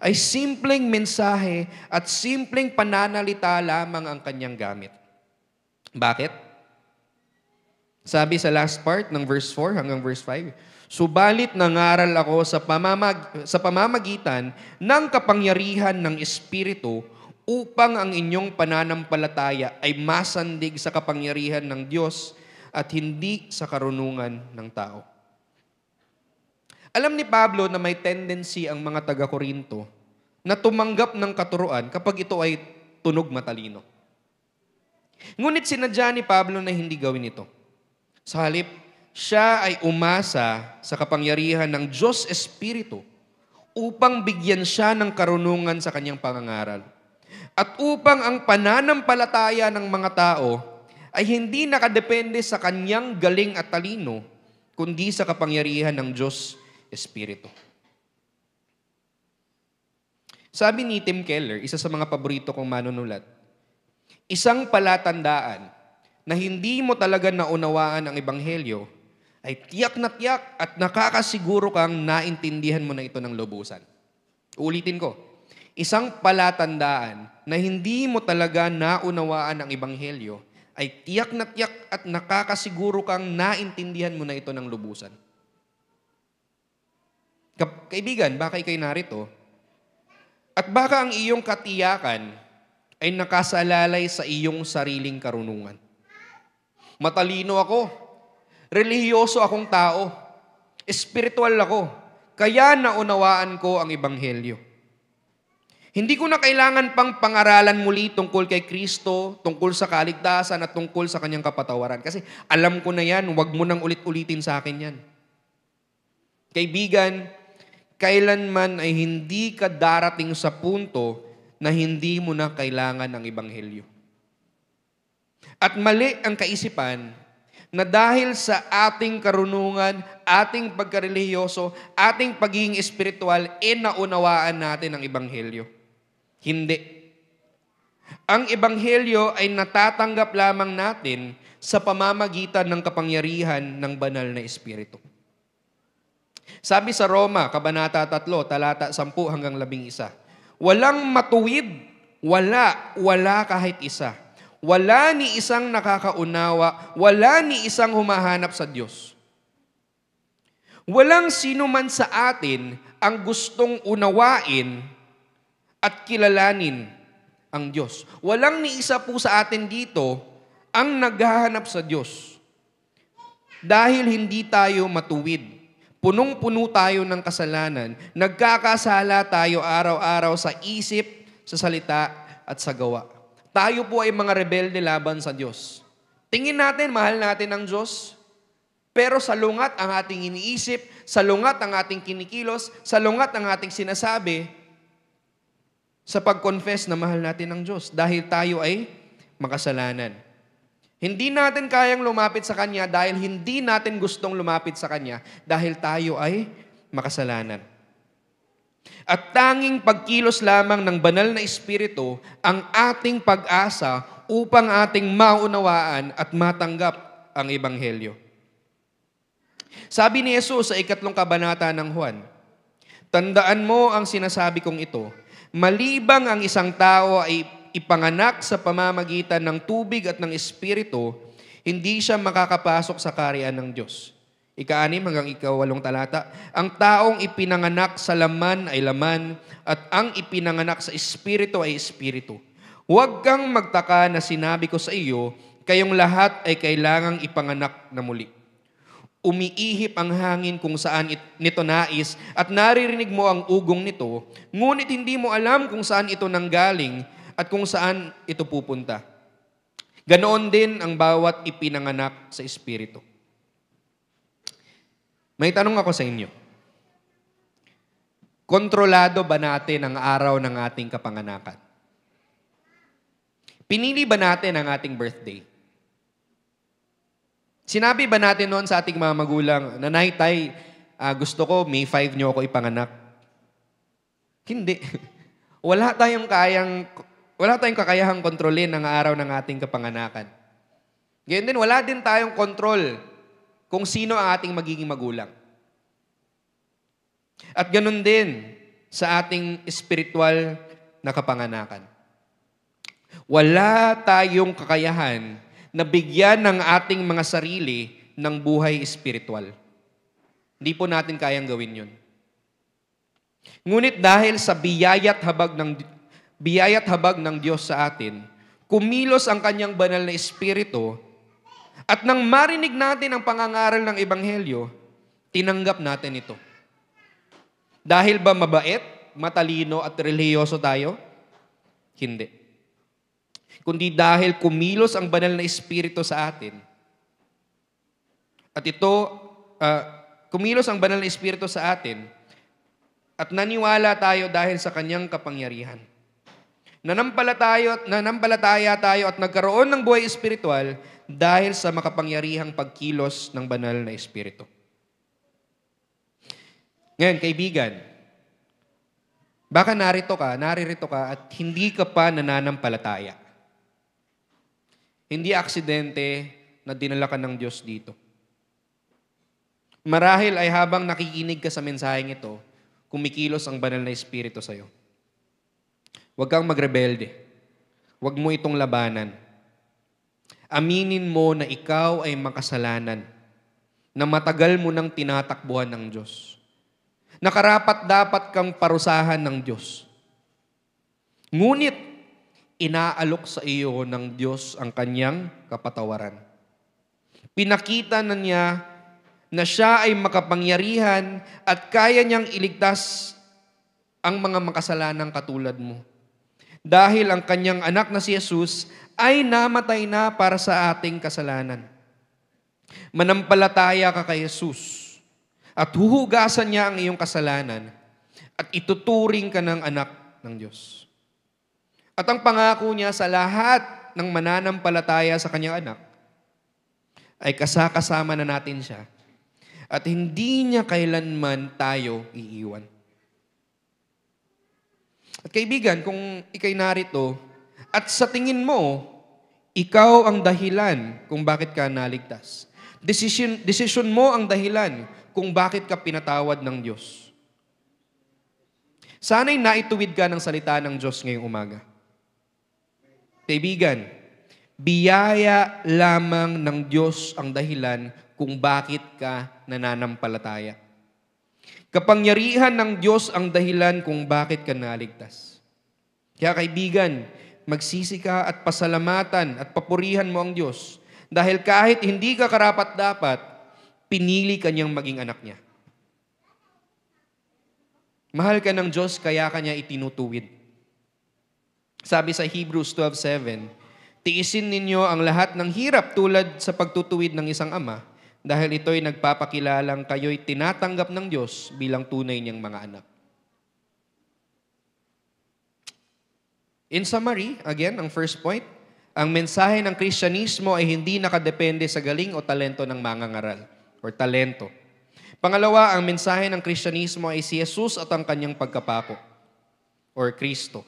ay simpleng mensahe at simpleng pananalita lamang ang kanyang gamit. Bakit? Sabi sa last part ng verse 4 hanggang verse 5, subalit nangaral ako sa pamamagitan ng kapangyarihan ng Espiritu upang ang inyong pananampalataya ay masandig sa kapangyarihan ng Diyos at hindi sa karunungan ng tao. Alam ni Pablo na may tendency ang mga taga-Korinto na tumanggap ng katuruan kapag ito ay tunog matalino. Ngunit sinadya ni Pablo na hindi gawin ito. Sa halip, siya ay umasa sa kapangyarihan ng Diyos Espiritu upang bigyan siya ng karunungan sa kanyang pangangaral. At upang ang pananampalataya ng mga tao ay hindi nakadepende sa kanyang galing at talino, kundi sa kapangyarihan ng Diyos Espiritu. Sabi ni Tim Keller, isa sa mga paborito kong manunulat, isang palatandaan na hindi mo talaga naunawaan ang Ebanghelyo ay tiyak at nakakasiguro kang naintindihan mo na ito ng lubusan. Ulitin ko, isang palatandaan na hindi mo talaga naunawaan ang Ebanghelyo ay tiyak at nakakasiguro kang naintindihan mo na ito ng lubusan. Kaibigan, baka ikay narito at baka ang iyong katiyakan ay nakasalalay sa iyong sariling karunungan. Matalino ako, relihiyoso akong tao, espiritual ako, kaya naunawaan ko ang Ebanghelyo. Hindi ko na kailangan pang pangaralan muli tungkol kay Kristo, tungkol sa kaligtasan at tungkol sa kanyang kapatawaran. Kasi alam ko na yan, huwag mo nang ulit-ulitin sa akin yan. Kaibigan, kailanman ay hindi ka darating sa punto na hindi mo na kailangan ng Ebanghelyo. At mali ang kaisipan na dahil sa ating karunungan, ating pagkarelihiyoso, ating pagiging espiritual, naunawaan natin ang Ebanghelyo. Hindi. Ang Ebanghelyo ay natatanggap lamang natin sa pamamagitan ng kapangyarihan ng banal na Espiritu. Sabi sa Roma, Kabanata 3, talata 10 hanggang 11, walang matuwid, wala kahit isa. Wala ni isang nakakaunawa, wala ni isang humahanap sa Diyos. Walang sino man sa atin ang gustong unawain at kilalanin ang Diyos. Walang ni isa po sa atin dito ang naghahanap sa Diyos. Dahil hindi tayo matuwid. Punong-puno tayo ng kasalanan. Nagkakasala tayo araw-araw sa isip, sa salita at sa gawa. Tayo po ay mga rebelde laban sa Diyos. Tingin natin, mahal natin ang Diyos, pero salungat ang ating iniisip, salungat ang ating kinikilos, salungat ang ating sinasabi, sa pag-confess na mahal natin ang Diyos dahil tayo ay makasalanan. Hindi natin kayang lumapit sa Kanya dahil hindi natin gustong lumapit sa Kanya dahil tayo ay makasalanan. At tanging pagkilos lamang ng banal na Espiritu ang ating pag-asa upang ating maunawaan at matanggap ang Ebanghelyo. Sabi ni Jesus sa 3 kabanata ng Juan, "Tandaan mo ang sinasabi kong ito, malibang ang isang tao ay ipanganak sa pamamagitan ng tubig at ng Espiritu, hindi siya makakapasok sa kaharian ng Diyos." 6 hanggang 8 talata, "Ang taong ipinanganak sa laman ay laman, at ang ipinanganak sa Espiritu ay Espiritu. Huwag kang magtaka na sinabi ko sa iyo, kayong lahat ay kailangang ipanganak na muli. Umiihip ang hangin kung saan nito nais at naririnig mo ang ugong nito, ngunit hindi mo alam kung saan ito nanggaling at kung saan ito pupunta. Ganoon din ang bawat ipinanganak sa Espiritu." May tanong ako sa inyo. Kontrolado ba natin ang araw ng ating kapanganakan? Pinili ba natin ang ating birthday? Sinabi ba natin noon sa ating mga magulang, "Nanay, tay, gusto ko May 5 niyo ako ipanganak"? Hindi. Wala tayong kakayahang kontrolin ang araw ng ating kapanganakan. Ganyan din, wala din tayong kontrol kung sino ang ating magiging magulang. At ganun din sa ating espiritual na kapanganakan. Wala tayong kakayahan na bigyan ng ating mga sarili ng buhay espiritual. Hindi po natin kayang gawin yun. Ngunit dahil sa biyaya't habag ng Diyos sa atin, kumilos ang Kanyang banal na Espiritu, at nang marinig natin ang pangangaral ng Ebanghelyo, tinanggap natin ito. Dahil ba mabait, matalino at relihiyoso tayo? Hindi. Kundi dahil kumilos ang banal na Espiritu sa atin. At kumilos ang banal na Espiritu sa atin at naniwala tayo dahil sa Kanyang kapangyarihan. Nanampalataya tayo at nagkaroon ng buhay espiritual dahil sa makapangyarihang pagkilos ng banal na Espiritu. Ngayon, kaibigan, baka naririto ka at hindi ka pa nananampalataya. Hindi aksidente na dinala ka ng Diyos dito. Marahil ay habang nakikinig ka sa mensaheng ito, kumikilos ang banal na Espiritu sa iyo. Huwag kang magrebelde. Huwag mo itong labanan. Aminin mo na ikaw ay makasalanan, na matagal mo nang tinatakbuhan ng Diyos, na karapat-dapat kang parusahan ng Diyos. Ngunit, inaalok sa iyo ng Diyos ang Kanyang kapatawaran. Pinakita na niya na siya ay makapangyarihan at kaya niyang iligtas ang mga makasalanang katulad mo. Dahil ang Kanyang anak na si Jesus ay namatay na para sa ating kasalanan. Manampalataya ka kay Jesus at huhugasan niya ang iyong kasalanan at ituturing ka ng anak ng Diyos. At ang pangako niya sa lahat ng mananampalataya sa Kanyang anak ay kasama na natin siya at hindi niya kailanman tayo iiwan. At kaibigan, kung ikay narito at sa tingin mo, ikaw ang dahilan kung bakit ka naligtas. Decision mo ang dahilan kung bakit ka pinatawad ng Diyos. Sana'y naituwid ka ng salita ng Diyos ngayong umaga. Kaibigan, biyaya lamang ng Diyos ang dahilan kung bakit ka nananampalataya. Kapangyarihan ng Diyos ang dahilan kung bakit ka naligtas. Kaya kaibigan, magsisi ka at pasalamatan at papurihan mo ang Diyos dahil kahit hindi ka karapat-dapat, pinili ka niyang maging anak niya. Mahal ka ng Diyos kaya ka niya itinutuwid. Sabi sa Hebrews 12:7, "Tiisin ninyo ang lahat ng hirap tulad sa pagtutuwid ng isang ama, dahil ito'y nagpapakilalang kayo'y tinatanggap ng Diyos bilang tunay niyang mga anak." In summary, again, ang first point, ang mensahe ng Kristyanismo ay hindi nakadepende sa galing o talento ng mangangaral or talento. Pangalawa, ang mensahe ng Kristyanismo ay si Jesus at ang kanyang pagkapako or Kristo.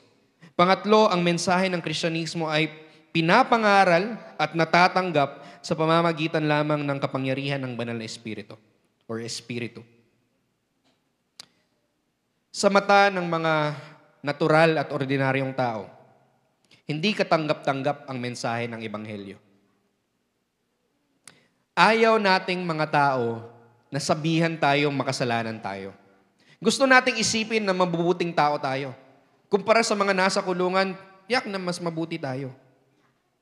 Pangatlo, ang mensahe ng Kristyanismo ay pinapangaral at natatanggap sa pamamagitan lamang ng kapangyarihan ng banal na Espiritu or Espiritu. Sa mata ng mga natural at ordinaryong tao, hindi katanggap-tanggap ang mensahe ng Ebanghelyo. Ayaw nating mga tao na sabihan tayong makasalanan tayo. Gusto nating isipin na mabubuting tao tayo. Kumpara sa mga nasa kulungan, yak na mas mabuti tayo.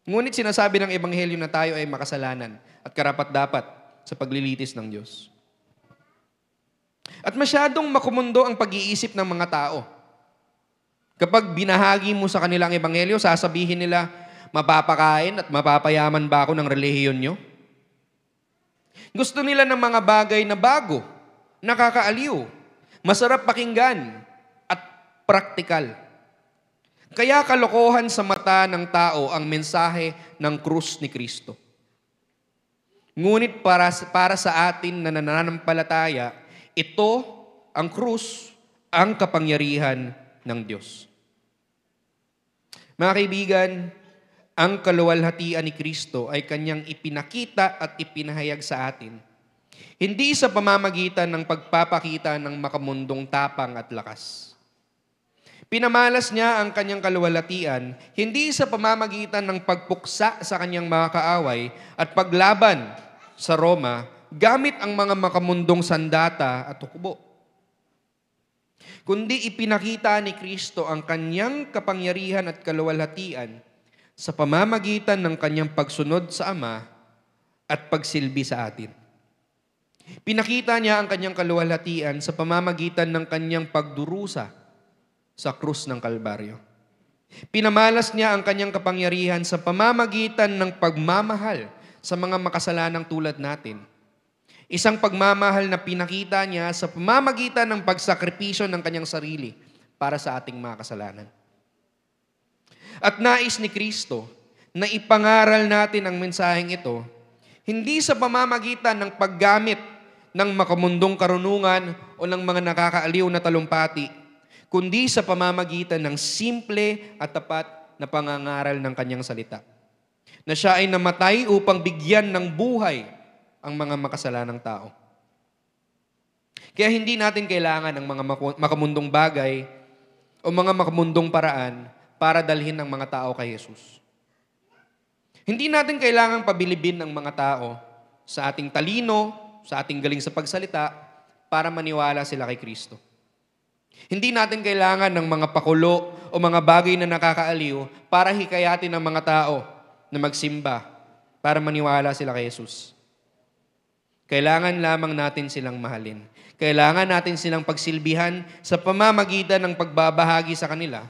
Ngunit sinasabi ng Ebanghelyo na tayo ay makasalanan at karapat-dapat sa paglilitis ng Diyos. At masyadong makumundo ang pag-iisip ng mga tao. Kapag binahagi mo sa kanilang ebanghelyo, sasabihin nila, mapapakain at mapapayaman ba ako ng relihiyon nyo? Gusto nila ng mga bagay na bago, nakakaaliw, masarap pakinggan, at praktikal. Kaya kalokohan sa mata ng tao ang mensahe ng krus ni Kristo. Ngunit para sa atin na nananampalataya, ito, ang krus, ang kapangyarihan ng Diyos. Mga kaibigan, ang kaluwalhatian ni Kristo ay kanyang ipinakita at ipinahayag sa atin, hindi sa pamamagitan ng pagpapakita ng makamundong tapang at lakas. Pinamalas niya ang kanyang kaluwalhatian, hindi sa pamamagitan ng pagpuksa sa kanyang mga kaaway at paglaban sa Roma, gamit ang mga makamundong sandata at hukbo. Kundi ipinakita ni Kristo ang kanyang kapangyarihan at kaluwalhatian sa pamamagitan ng kanyang pagsunod sa Ama at pagsilbi sa atin. Pinakita niya ang kanyang kaluwalhatian sa pamamagitan ng kanyang pagdurusa sa krus ng Kalbaryo. Pinamalas niya ang kanyang kapangyarihan sa pamamagitan ng pagmamahal sa mga makasalanang tulad natin. Isang pagmamahal na pinakita niya sa pamamagitan ng pagsakripisyo ng kanyang sarili para sa ating mga kasalanan. At nais ni Kristo na ipangaral natin ang mensaheng ito, hindi sa pamamagitan ng paggamit ng makamundong karunungan o ng mga nakakaaliw na talumpati, kundi sa pamamagitan ng simple at tapat na pangangaral ng kanyang salita. Na siya ay namatay upang bigyan ng buhay ang mga makasalanang tao. Kaya hindi natin kailangan ng mga makamundong bagay o mga makamundong paraan para dalhin ang mga tao kay Jesus. Hindi natin kailangan pabilibin ng mga tao sa ating talino, sa ating galing sa pagsalita, para maniwala sila kay Kristo. Hindi natin kailangan ng mga pakulo o mga bagay na nakakaaliw para hikayatin ang mga tao na magsimba para maniwala sila kay Jesus. Kailangan lamang natin silang mahalin. Kailangan natin silang pagsilbihan sa pamamagitan ng pagbabahagi sa kanila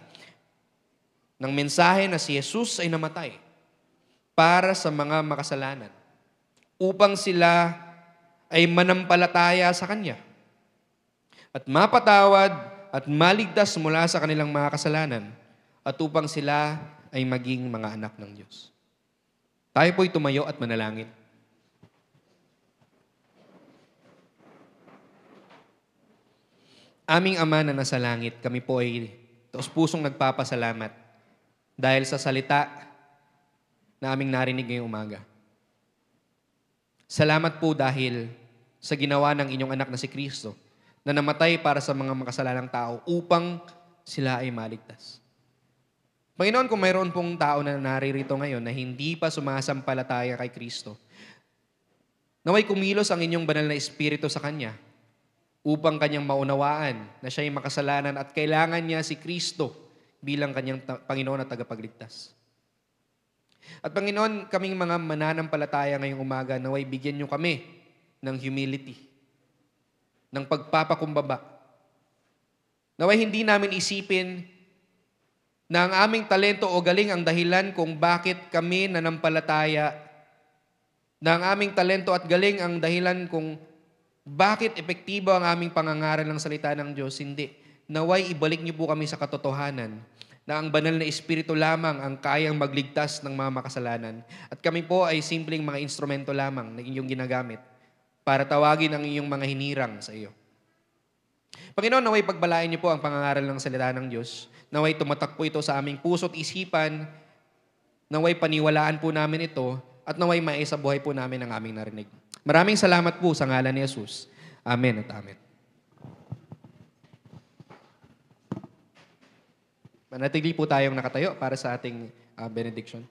ng mensahe na si Jesus ay namatay para sa mga makasalanan upang sila ay manampalataya sa Kanya at mapatawad at maligtas mula sa kanilang mga kasalanan at upang sila ay maging mga anak ng Diyos. Tayo po'y tumayo at manalangin. Aming Ama na nasa langit, kami po ay taos-pusong nagpapasalamat dahil sa salita na aming narinig ngayong umaga. Salamat po dahil sa ginawa ng inyong anak na si Kristo na namatay para sa mga makasalanang tao upang sila ay maligtas. Panginoon, kung mayroon pong tao na naririto ngayon na hindi pa sumasampalataya kay Kristo, naway kumilos ang inyong banal na Espiritu sa Kanya upang Kanyang maunawaan na siya ay makasalanan at kailangan niya si Kristo bilang Kanyang Panginoon at tagapagligtas. At Panginoon, kaming mga mananampalataya ngayong umaga, naway bigyan niyo kami ng humility, ng pagpapakumbaba. Naway hindi namin isipin na ang aming talento o galing ang dahilan kung bakit kami nanampalataya, na ang aming talento at galing ang dahilan kung bakit epektibo ang aming pangangaral ng salita ng Diyos. Hindi. Naway ibalik niyo po kami sa katotohanan na ang banal na Espiritu lamang ang kayang magligtas ng mga makasalanan. At kami po ay simpleng mga instrumento lamang na inyong ginagamit para tawagin ang iyong mga hinirang sa iyo. Panginoon, naway pagbalain niyo po ang pangangaral ng salita ng Diyos. Naway tumatak po ito sa aming puso't isipan. Naway paniwalaan po namin ito at naway maisabuhay po namin ang aming narinig. Maraming salamat po sa ngalan ni Jesus. Amen at amen. Manatili po tayong nakatayo para sa ating benediction.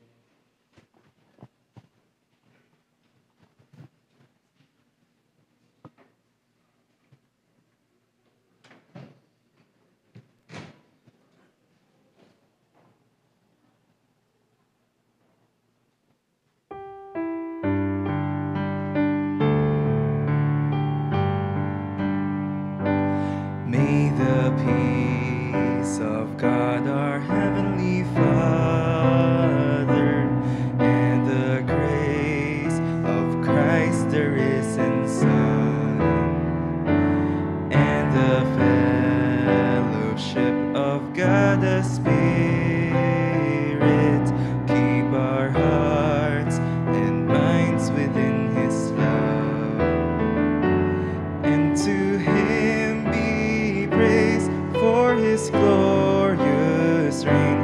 May the peace of God our Heavenly Father and the grace of Christ the risen Son and the fellowship of God the Spirit keep our hearts and minds within His love. And to Him be praise for His glorious reign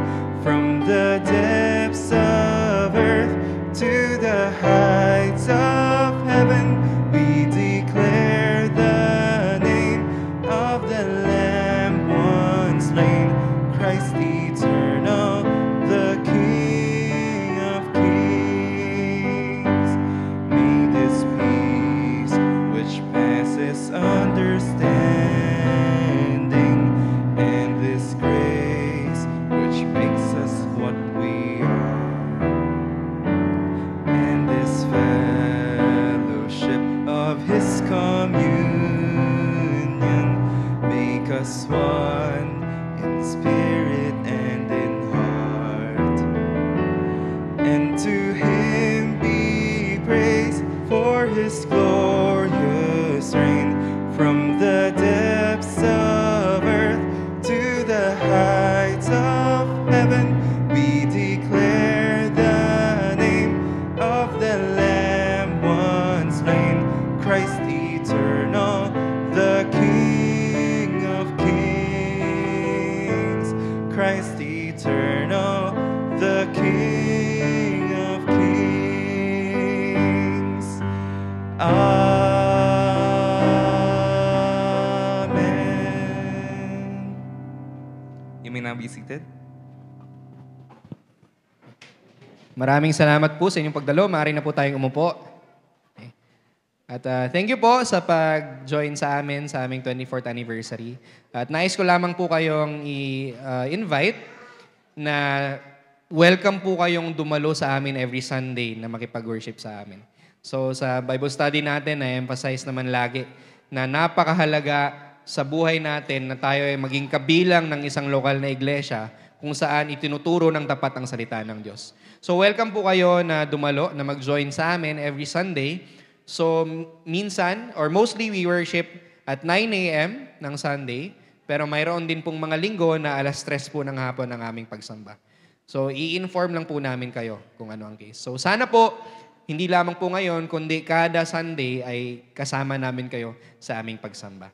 from the depths of earth to the heights of heaven. We declare the name of the Lamb once slain, Christ eternal, the King of kings. May this peace which passes understanding and this grace which makes us what we are and this fellowship of His communion make us one in spirit and in heart. And to Him be praise for His glorious reign from the depths of earth to the heights of heaven. We declare the name of the Lamb once slain, Christ eternal, the King of kings. Christ eternal, the King of kings. Amen. You may now be seated.
Maraming salamat po sa inyong pagdalo. Maaari na po tayong umupo. Okay. At thank you po sa pag-join sa amin sa aming 24th anniversary. At nais ko lamang po kayong i-invite na welcome po kayong dumalo sa amin every Sunday na makipag-worship sa amin. So sa Bible study natin, na-emphasize naman lagi na napakahalaga sa buhay natin na tayo ay maging kabilang ng isang lokal na iglesia kung saan itinuturo ng tapat ang salita ng Diyos. So welcome po kayo na dumalo, na mag-join sa amin every Sunday. So minsan, or mostly we worship at 9 a.m. ng Sunday, pero mayroon din pong mga linggo na alas 3 po ng hapon ang aming pagsamba. So i-inform lang po namin kayo kung ano ang case. So sana po, hindi lamang po ngayon, kundi kada Sunday ay kasama namin kayo sa aming pagsamba.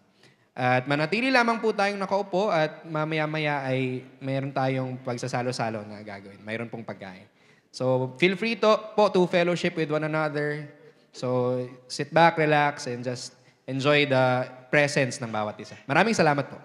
At manatili lamang po tayong nakaupo at mamaya-maya ay mayroon tayong pagsasalo-salo na gagawin. Mayroon pong pagkain. So feel free to fellowship with one another. So sit back, relax, and just enjoy the presence ng bawat isa. Maraming salamat po.